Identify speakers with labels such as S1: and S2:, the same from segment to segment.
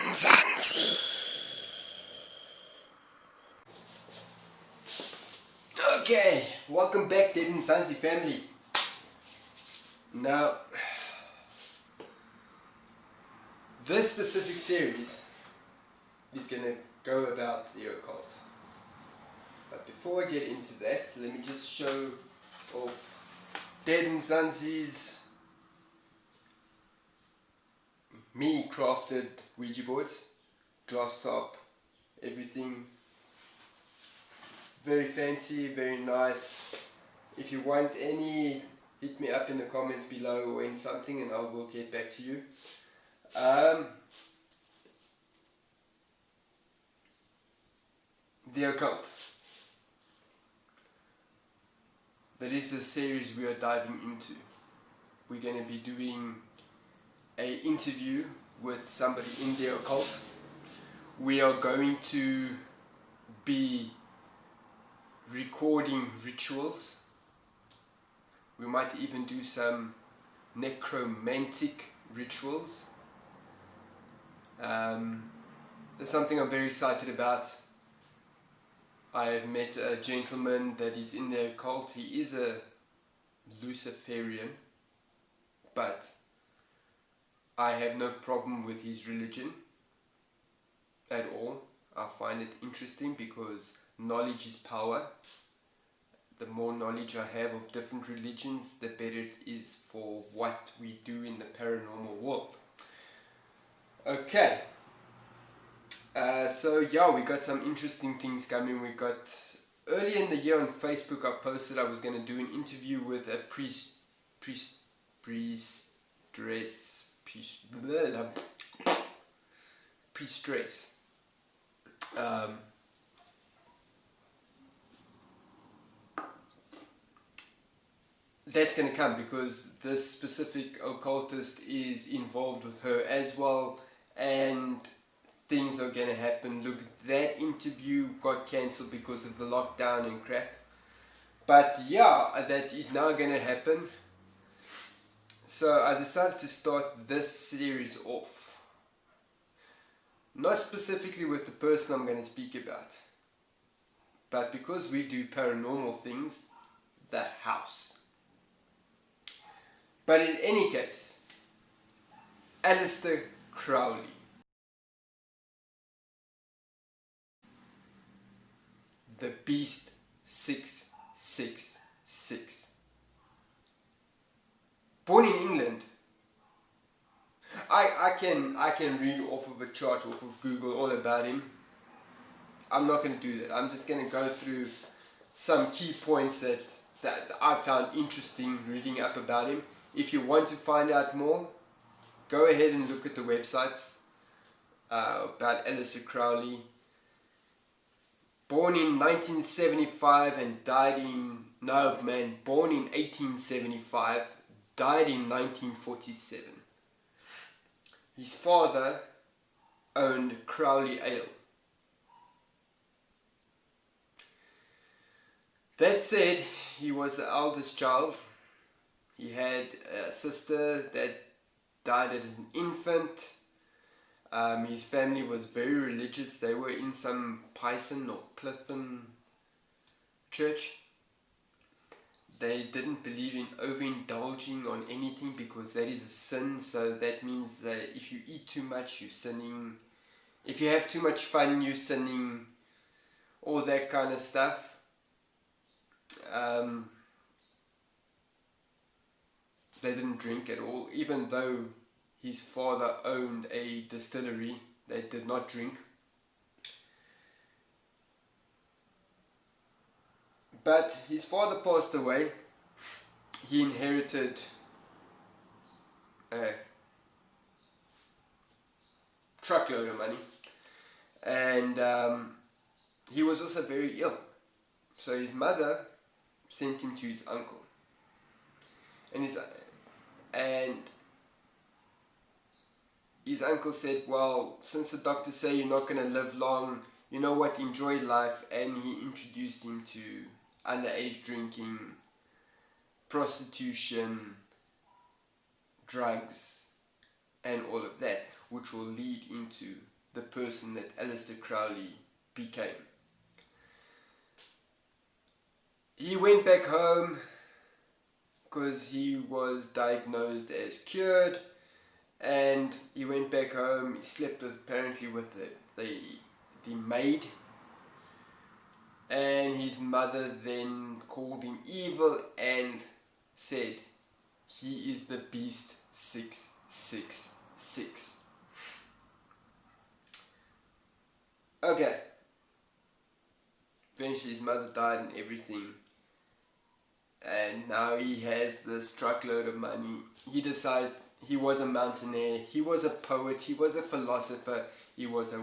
S1: Mnzanzi. Okay, welcome back to the Mnzanzi family. Now, this specific series is going to go about the occult. But before I get into that, let me just show off Dead Mnzanzi's me-crafted Ouija boards, glass top, everything. Very fancy, very nice. If you want any, hit me up in the comments below or in something and I will get back to you. The Occult. That is the series we are diving into. We're going to be doing an interview with somebody in the occult. We are going to be recording rituals. We might even do some necromantic rituals. That's something I'm very excited about. I have met a gentleman that is in the occult. He is a Luciferian, but I have no problem with his religion at all. I find it interesting because knowledge is power. The more knowledge I have of different religions, the better it is for what we do in the paranormal world. Okay. So yeah, we got some interesting things coming. We got, earlier in the year on Facebook, I posted I was going to do an interview with a priestess. That's going to come because this specific occultist is involved with her as well, and things are going to happen. Look, that interview got cancelled because of the lockdown and crap. But yeah, that is now going to happen. So I decided to start this series off. Not specifically with the person I'm going to speak about, but because we do paranormal things, the house. But in any case, Aleister Crowley. The Beast 666. Born in England. I can read off of a chart, off of Google, all about him. I'm not going to do that. I'm just going to go through some key points that I found interesting reading up about him. If you want to find out more, go ahead and look at the websites about Aleister Crowley. Born in 1975 and died in, born in 1875, died in 1947. His father owned Crowley Ale. That said, he was the eldest child. He had a sister that died as an infant. His family was very religious. They were in some Python or Plithon church. They didn't believe in overindulging on anything because that is a sin. So that means that if you eat too much, you're sinning. If you have too much fun, you're sinning. All that kind of stuff. They didn't drink at all, even though his father owned a distillery. They did not drink. But his father passed away. He inherited a truckload of money. And he was also very ill. So his mother sent him to his uncle. And his uncle said, well, since the doctors say you're not going to live long, you know what, enjoy life. And he introduced him to underage drinking, prostitution, drugs, and all of that, which will lead into the person that Aleister Crowley became. He went back home because he was diagnosed as cured, and he went back home. He slept apparently with the maid, and his mother then called him evil and said he is the beast 666. Okay. Eventually his mother died and everything, and now he has this truckload of money. He decided he was a mountaineer, he was a poet, he was a philosopher, he was a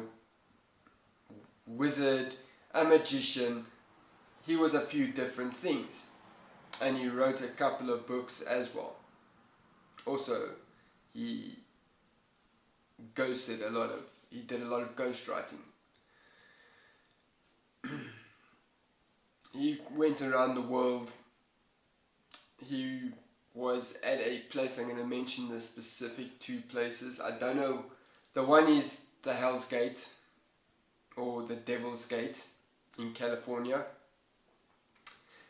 S1: wizard, a magician, he was a few different things, and he wrote a couple of books as well. Also, he did a lot of ghostwriting. He went around the world. He was at a place, I'm going to mention the specific two places. I don't know. The one is the Hell's Gate, or the Devil's Gate in California.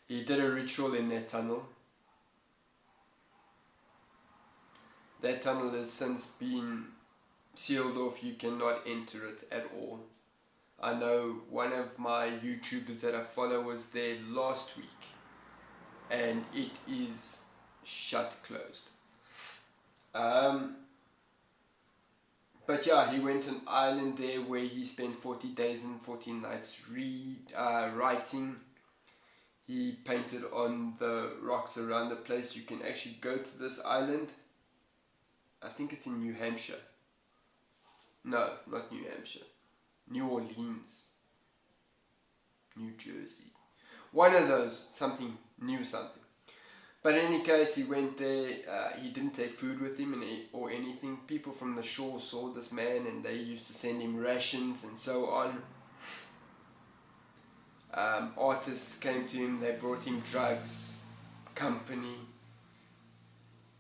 S1: He did a ritual in that tunnel. That tunnel has since been sealed off. You cannot enter it at all. I know one of my YouTubers that I follow was there last week, and it is closed. But yeah, he went to an island there where he spent 40 days and 14 nights writing. He painted on the rocks around the place. You can actually go to this island. I think it's in New Hampshire. No, not New Hampshire. New Orleans. New Jersey. One of those, something. But in any case, he went there. He didn't take food with him or anything. People from the shore saw this man and they used to send him rations and so on. Artists came to him, they brought him drugs, company,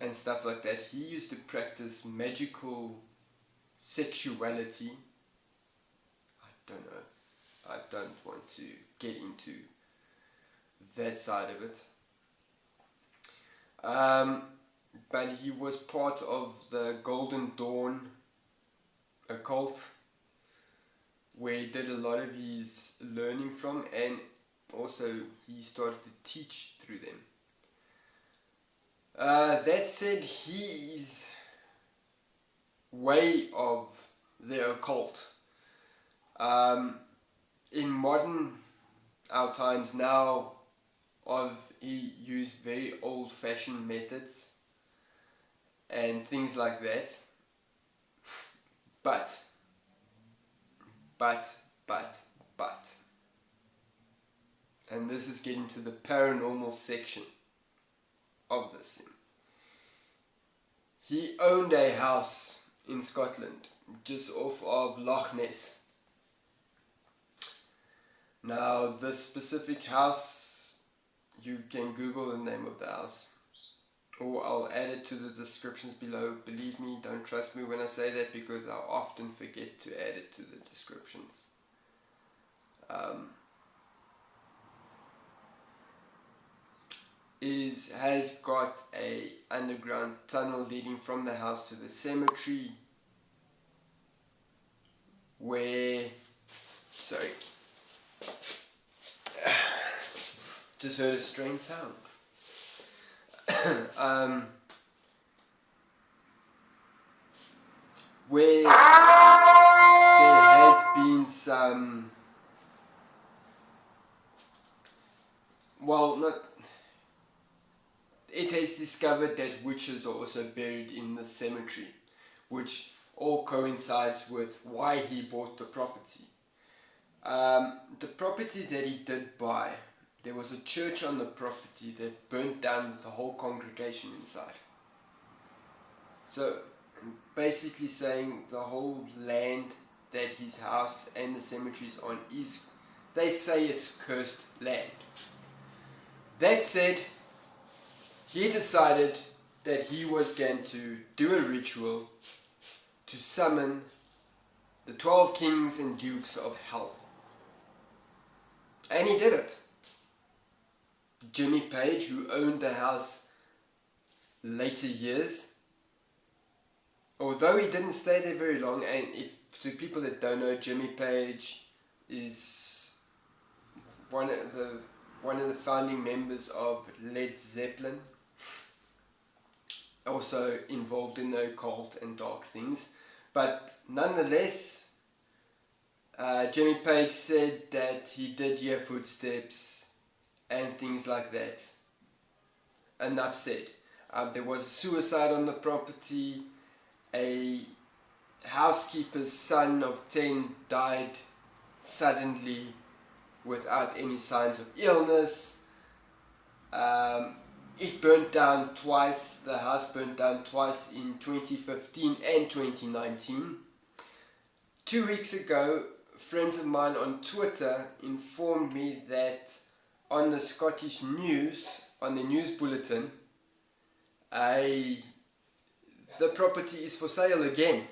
S1: and stuff like that. He used to practice magical sexuality. I don't know. I don't want to get into that side of it. But he was part of the Golden Dawn Occult, where he did a lot of his learning from, and also he started to teach through them. That said, his way of the occult, in our times now, he used very old-fashioned methods and things like that. But, and this is getting to the paranormal section of this thing. He owned a house in Scotland, just off of Loch Ness. Now, this specific house, you can Google the name of the house, or I'll add it to the descriptions below. Believe me, don't trust me when I say that, because I often forget to add it to the descriptions. Has got a underground tunnel leading from the house to the cemetery, where, sorry, just heard a strange sound. Where there has been some, well, not, it has discovered that witches are also buried in the cemetery, which all coincides with why he bought the property. The property that he did buy, there was a church on the property that burnt down with the whole congregation inside. So basically saying the whole land that his house and the cemetery is on is, they say it's cursed land. That said, he decided that he was going to do a ritual to summon the 12 kings and dukes of hell. And he did it. Jimmy Page, who owned the house later years, although he didn't stay there very long, and if to people that don't know, Jimmy Page is one of the founding members of Led Zeppelin, also involved in the occult and dark things. But nonetheless, Jimmy Page said that he did hear footsteps and things like that. Enough said. There was a suicide on the property. A housekeeper's son of 10 died suddenly without any signs of illness. It burnt down twice. The house burnt down twice in 2015 and 2019. 2 weeks ago, friends of mine on Twitter informed me that on the Scottish news, on the news bulletin, the property is for sale again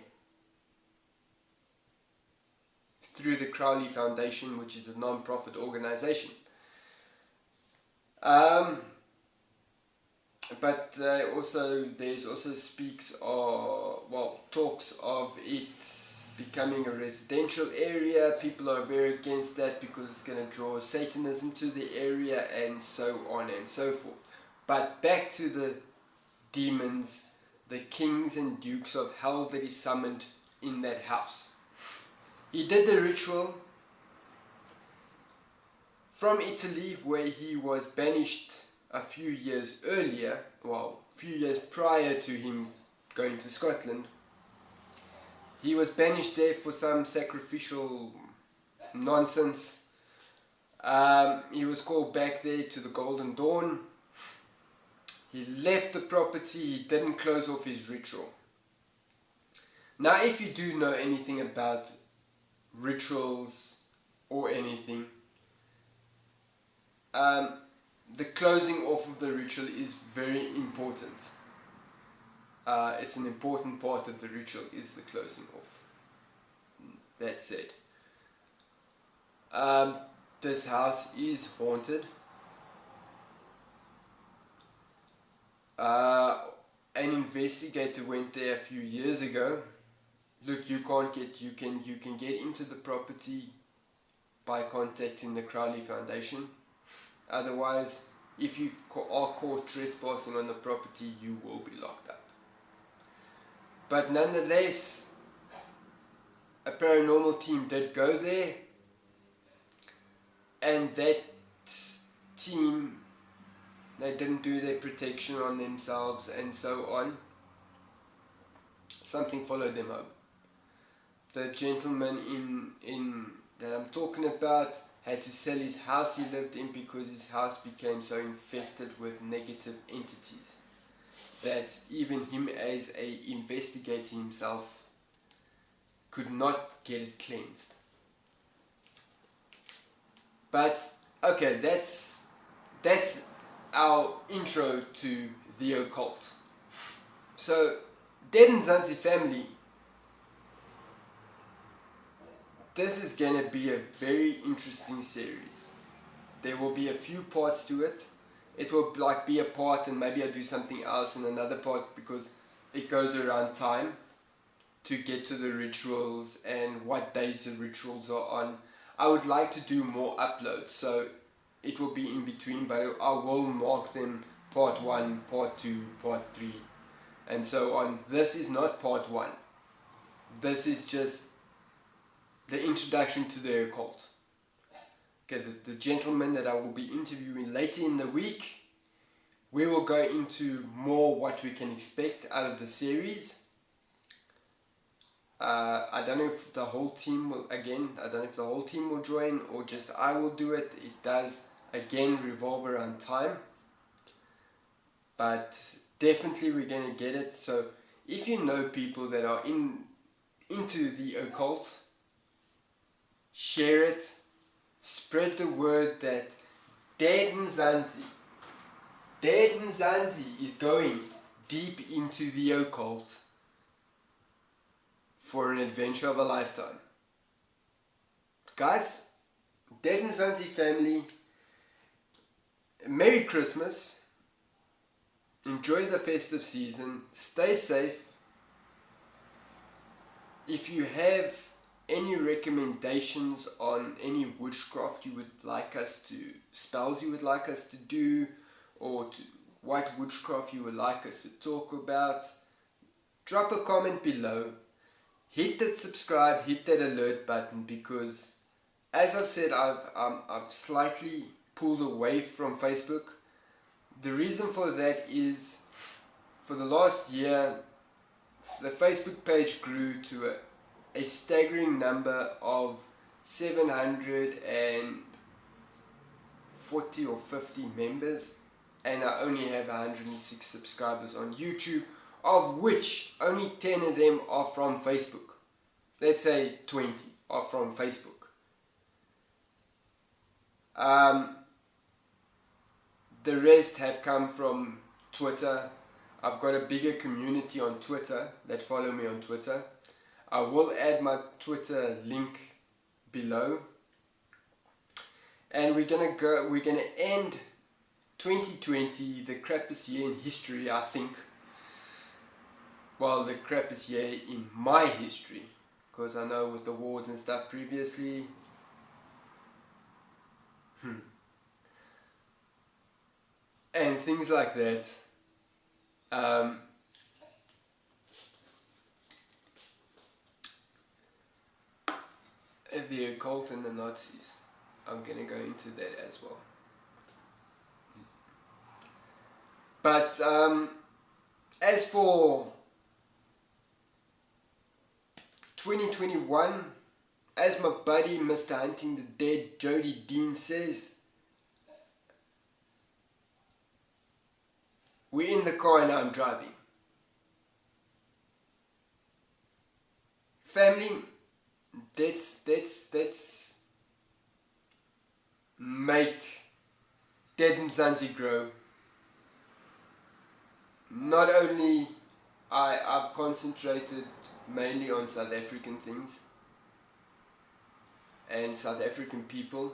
S1: through the Crowley Foundation, which is a non-profit organization. But there's also talks of it becoming a residential area. People are very against that because it's going to draw Satanism to the area and so on and so forth. But back to the demons, the kings and dukes of hell that he summoned in that house. He did the ritual from Italy, where he was banished a few years earlier, a few years prior to him going to Scotland. He was banished there for some sacrificial nonsense. He was called back there to the Golden Dawn. He left the property. He didn't close off his ritual. Now, if you do know anything about rituals or anything, the closing off of the ritual is very important. It's an important part of the ritual, is the closing off. That said, this house is haunted. An investigator went there a few years ago. Look, you can get into the property by contacting the Crowley Foundation. Otherwise, if you are caught trespassing on the property, you will be locked up. But nonetheless, a paranormal team did go there, and that team, they didn't do their protection on themselves and so on. Something followed them home. The gentleman in that I'm talking about had to sell his house he lived in because his house became so infested with negative entities that even him as a investigator himself could not get it cleansed. But okay, that's our intro to the occult. So, Dead Mnzanzi family, this is going to be a very interesting series. There will be a few parts to it. It will be a part, and maybe I'll do something else in another part, because it goes around time to get to the rituals and what days the rituals are on. I would like to do more uploads, so it will be in between, but I will mark them part 1, part 2, part 3, and so on. This is not part 1. This is just the introduction to the occult. Okay, the gentleman that I will be interviewing later in the week, we will go into more what we can expect out of the series. I don't know if the whole team will join, or just I will do it. It does again revolve around time, but definitely we're going to get it. So if you know people that are into the occult, share it, spread the word that Dead Mnzanzi is going deep into the occult for an adventure of a lifetime. guys, Dead Mnzanzi family, Merry Christmas. Enjoy the festive season. Stay safe. If you have any recommendations on any witchcraft you would like us to, spells you would like us to do, or what witchcraft you would like us to talk about, drop a comment below. Hit that subscribe, hit that alert button, because as I've said, I've slightly pulled away from Facebook. The reason for that is, for the last year, the Facebook page grew to a staggering number of 740 or 50 members, and I only have 106 subscribers on YouTube, of which only 10 of them are from Facebook. Let's say 20 are from Facebook. The rest have come from Twitter. I've got a bigger community on Twitter that follow me on Twitter. I will add my Twitter link below. And we're gonna end 2020, the crappiest year in history, I think. Well, the crappiest year in my history, because I know with the wars and stuff previously, and things like that. The occult and the Nazis. I'm gonna go into that as well. But as for 2021, as my buddy Mr. Hunting the Dead Jody Dean says, we're in the car and I'm driving. Family, let's make Dead Mnzanzi grow. Not only I've concentrated mainly on South African things and South African people,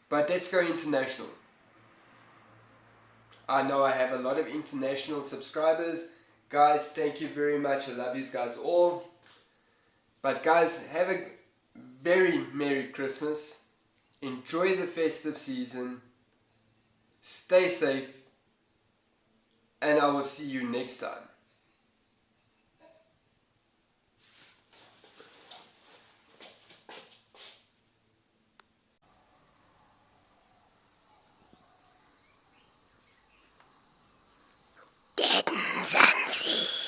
S1: but let's go international. I know I have a lot of international subscribers. Guys, thank you very much. I love you guys all. But guys, have a very Merry Christmas. Enjoy the festive season. Stay safe. And I will see you next time.
S2: Mnzanzi.